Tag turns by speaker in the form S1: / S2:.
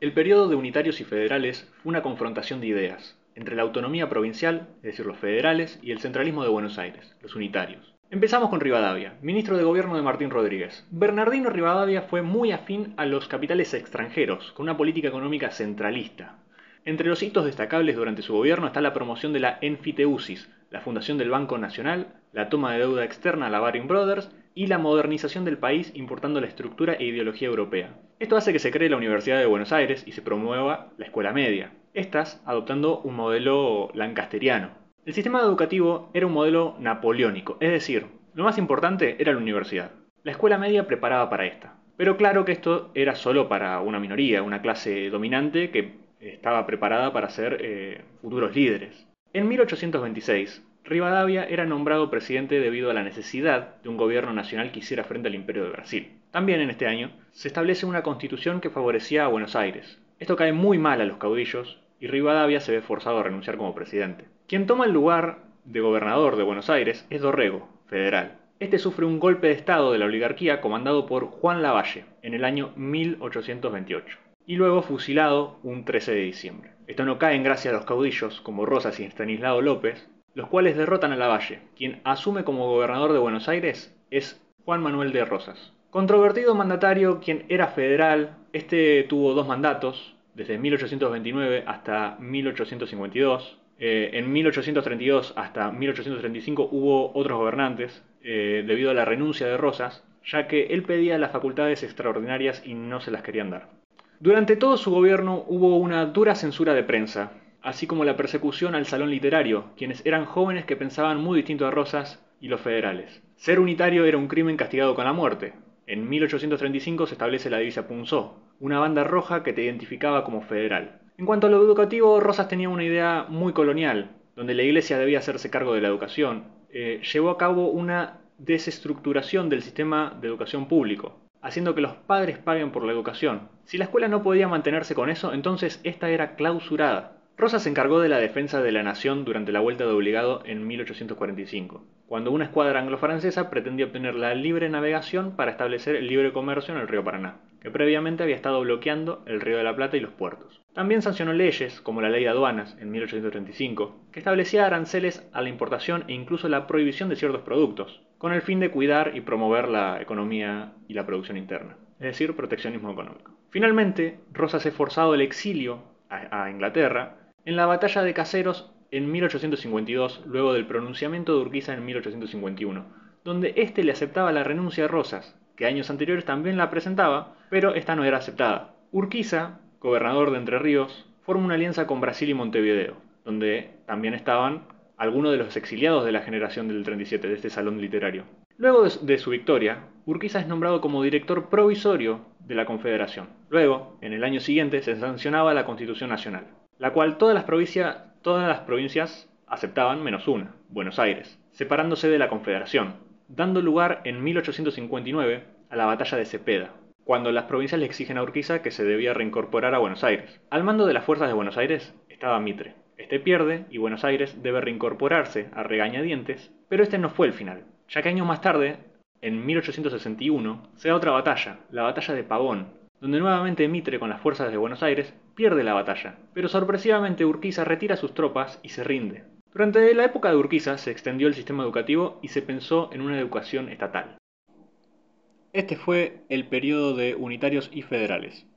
S1: El periodo de unitarios y federales fue una confrontación de ideas entre la autonomía provincial, es decir, los federales, y el centralismo de Buenos Aires, los unitarios. Empezamos con Rivadavia, ministro de gobierno de Martín Rodríguez. Bernardino Rivadavia fue muy afín a los capitales extranjeros, con una política económica centralista. Entre los hitos destacables durante su gobierno está la promoción de la enfiteusis, la fundación del Banco Nacional, la toma de deuda externa a la Baring Brothers y la modernización del país importando la estructura e ideología europea. Esto hace que se cree la Universidad de Buenos Aires y se promueva la escuela media, estas adoptando un modelo lancasteriano. El sistema educativo era un modelo napoleónico, es decir, lo más importante era la universidad. La escuela media preparaba para esta. Pero claro que esto era solo para una minoría, una clase dominante que estaba preparada para ser futuros líderes. En 1826, Rivadavia era nombrado presidente debido a la necesidad de un gobierno nacional que hiciera frente al Imperio de Brasil. También en este año se establece una constitución que favorecía a Buenos Aires. Esto cae muy mal a los caudillos y Rivadavia se ve forzado a renunciar como presidente. Quien toma el lugar de gobernador de Buenos Aires es Dorrego, federal. Este sufre un golpe de estado de la oligarquía comandado por Juan Lavalle en el año 1828 y luego fusilado un 13 de diciembre. Esto no cae en gracia a los caudillos como Rosas y Estanislao López, los cuales derrotan a Lavalle. Quien asume como gobernador de Buenos Aires es Juan Manuel de Rosas. Controvertido mandatario quien era federal, este tuvo dos mandatos, desde 1829 hasta 1852. En 1832 hasta 1835 hubo otros gobernantes, debido a la renuncia de Rosas, ya que él pedía las facultades extraordinarias y no se las querían dar. Durante todo su gobierno hubo una dura censura de prensa, así como la persecución al salón literario, quienes eran jóvenes que pensaban muy distinto a Rosas y los federales. Ser unitario era un crimen castigado con la muerte. En 1835 se establece la divisa Punzó, una banda roja que te identificaba como federal. En cuanto a lo educativo, Rosas tenía una idea muy colonial, donde la iglesia debía hacerse cargo de la educación. Llevó a cabo una desestructuración del sistema de educación público, haciendo que los padres paguen por la educación. Si la escuela no podía mantenerse con eso, entonces esta era clausurada. Rosas se encargó de la defensa de la nación durante la Vuelta de Obligado en 1845, cuando una escuadra anglo-francesa pretendía obtener la libre navegación para establecer el libre comercio en el río Paraná, que previamente había estado bloqueando el río de la Plata y los puertos. También sancionó leyes, como la Ley de Aduanas en 1835, que establecía aranceles a la importación e incluso la prohibición de ciertos productos, con el fin de cuidar y promover la economía y la producción interna, es decir, proteccionismo económico. Finalmente, Rosas es forzado al exilio a Inglaterra en la batalla de Caseros en 1852, luego del pronunciamiento de Urquiza en 1851, donde éste le aceptaba la renuncia a Rosas, que años anteriores también la presentaba, pero esta no era aceptada. Urquiza, gobernador de Entre Ríos, forma una alianza con Brasil y Montevideo, donde también estaban algunos de los exiliados de la generación del 37, de este salón literario. Luego de su victoria, Urquiza es nombrado como director provisorio de la Confederación. Luego, en el año siguiente, se sancionaba la Constitución Nacional, la cual todas las provincias aceptaban menos una, Buenos Aires, separándose de la Confederación, dando lugar en 1859 a la batalla de Cepeda, cuando las provincias le exigen a Urquiza que se debía reincorporar a Buenos Aires. Al mando de las fuerzas de Buenos Aires estaba Mitre. Este pierde y Buenos Aires debe reincorporarse a regañadientes, pero este no fue el final, ya que años más tarde, en 1861, se da otra batalla, la batalla de Pavón, donde nuevamente Mitre con las fuerzas de Buenos Aires pierde la batalla, pero sorpresivamente Urquiza retira sus tropas y se rinde. Durante la época de Urquiza se extendió el sistema educativo y se pensó en una educación estatal. Este fue el periodo de unitarios y federales.